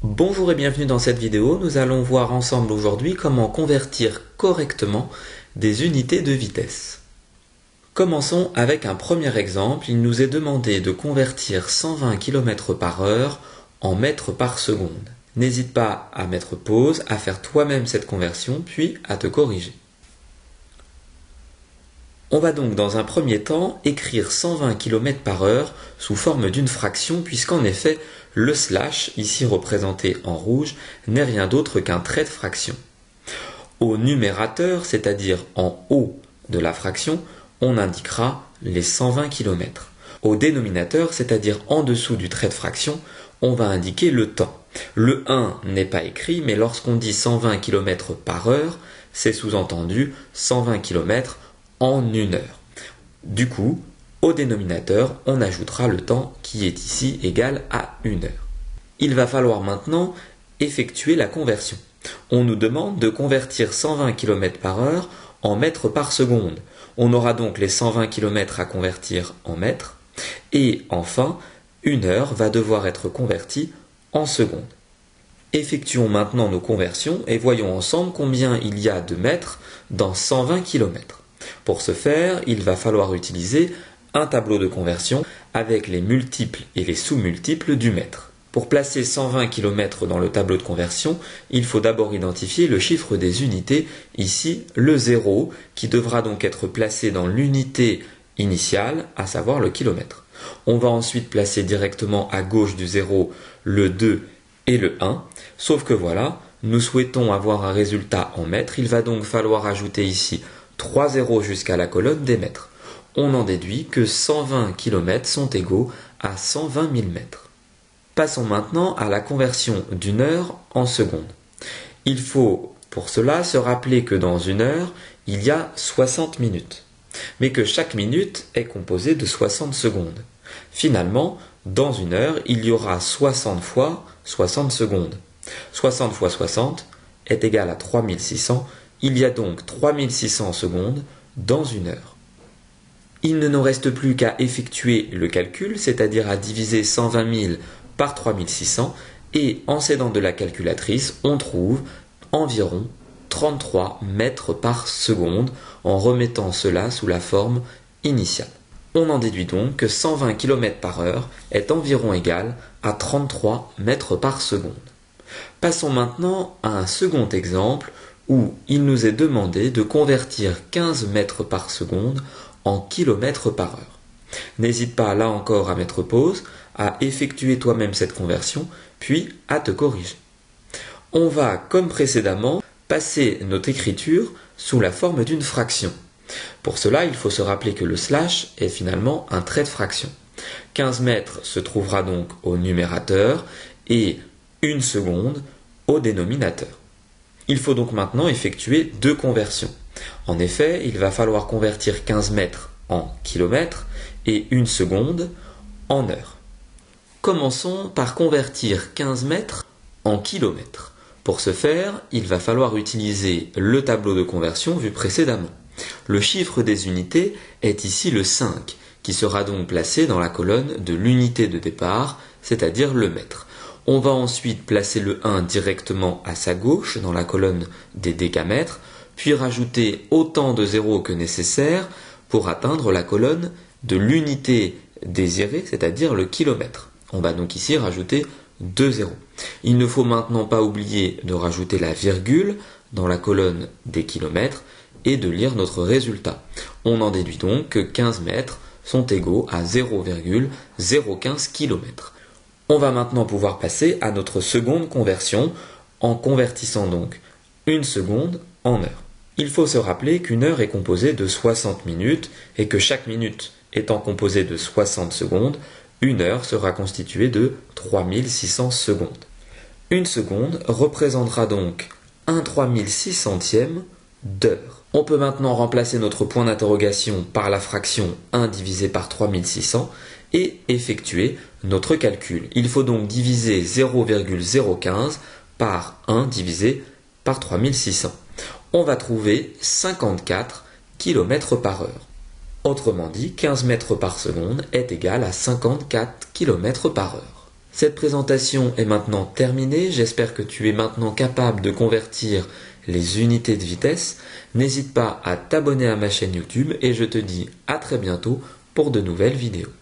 Bonjour et bienvenue dans cette vidéo. Nous allons voir ensemble aujourd'hui comment convertir correctement des unités de vitesse. Commençons avec un premier exemple. Il nous est demandé de convertir 120 km/h en mètres par seconde. N'hésite pas à mettre pause, à faire toi-même cette conversion, puis à te corriger. On va donc dans un premier temps écrire 120 km/h sous forme d'une fraction puisqu'en effet le slash, ici représenté en rouge, n'est rien d'autre qu'un trait de fraction. Au numérateur, c'est-à-dire en haut de la fraction, on indiquera les 120 km. Au dénominateur, c'est-à-dire en dessous du trait de fraction, on va indiquer le temps. Le 1 n'est pas écrit, mais lorsqu'on dit 120 km/h, c'est sous-entendu 120 km en une heure. Du coup, au dénominateur, on ajoutera le temps qui est ici égal à 1 heure. Il va falloir maintenant effectuer la conversion. On nous demande de convertir 120 km/h en mètres par seconde. On aura donc les 120 km à convertir en mètres. Et enfin, 1 heure va devoir être convertie en secondes. Effectuons maintenant nos conversions et voyons ensemble combien il y a de mètres dans 120 km. Pour ce faire, il va falloir utiliser un tableau de conversion avec les multiples et les sous-multiples du mètre. Pour placer 120 km dans le tableau de conversion, il faut d'abord identifier le chiffre des unités, ici le 0, qui devra donc être placé dans l'unité initiale, à savoir le kilomètre. On va ensuite placer directement à gauche du 0 le 2 et le 1, sauf que voilà, nous souhaitons avoir un résultat en mètres, il va donc falloir ajouter ici 3 zéros jusqu'à la colonne des mètres. On en déduit que 120 km sont égaux à 120 000 mètres. Passons maintenant à la conversion d'une heure en secondes. Il faut pour cela se rappeler que dans une heure, il y a 60 minutes, mais que chaque minute est composée de 60 secondes. Finalement, dans une heure, il y aura 60 fois 60 secondes. 60 fois 60 est égal à 3600. Il y a donc 3600 secondes dans une heure. Il ne nous reste plus qu'à effectuer le calcul, c'est-à-dire à diviser 120 000 par 3600, et en s'aidant de la calculatrice, on trouve environ 33 mètres par seconde, en remettant cela sous la forme initiale. On en déduit donc que 120 km/h est environ égal à 33 mètres par seconde. Passons maintenant à un second exemple, où il nous est demandé de convertir 15 mètres par seconde en kilomètres par heure. N'hésite pas là encore à mettre pause, à effectuer toi-même cette conversion, puis à te corriger. On va, comme précédemment, passer notre écriture sous la forme d'une fraction. Pour cela, il faut se rappeler que le slash est finalement un trait de fraction. 15 mètres se trouvera donc au numérateur et 1 seconde au dénominateur. Il faut donc maintenant effectuer deux conversions. En effet, il va falloir convertir 15 mètres en kilomètres et 1 seconde en heures. Commençons par convertir 15 mètres en kilomètres. Pour ce faire, il va falloir utiliser le tableau de conversion vu précédemment. Le chiffre des unités est ici le 5, qui sera donc placé dans la colonne de l'unité de départ, c'est-à-dire le mètre. On va ensuite placer le 1 directement à sa gauche dans la colonne des décamètres, puis rajouter autant de zéros que nécessaire pour atteindre la colonne de l'unité désirée, c'est-à-dire le kilomètre. On va donc ici rajouter 2 zéros. Il ne faut maintenant pas oublier de rajouter la virgule dans la colonne des kilomètres et de lire notre résultat. On en déduit donc que 15 mètres sont égaux à 0,015 km. On va maintenant pouvoir passer à notre seconde conversion en convertissant donc 1 seconde en heure. Il faut se rappeler qu'une heure est composée de 60 minutes et que chaque minute étant composée de 60 secondes, une heure sera constituée de 3600 secondes. Une seconde représentera donc 1/3600e d'heure. On peut maintenant remplacer notre point d'interrogation par la fraction 1 divisé par 3600 et effectuer notre calcul. Il faut donc diviser 0,015 par 1 divisé par 3600. On va trouver 54 km/h. Autrement dit, 15 mètres par seconde est égal à 54 km/h. Cette présentation est maintenant terminée, j'espère que tu es maintenant capable de convertir les unités de vitesse. N'hésite pas à t'abonner à ma chaîne YouTube et je te dis à très bientôt pour de nouvelles vidéos.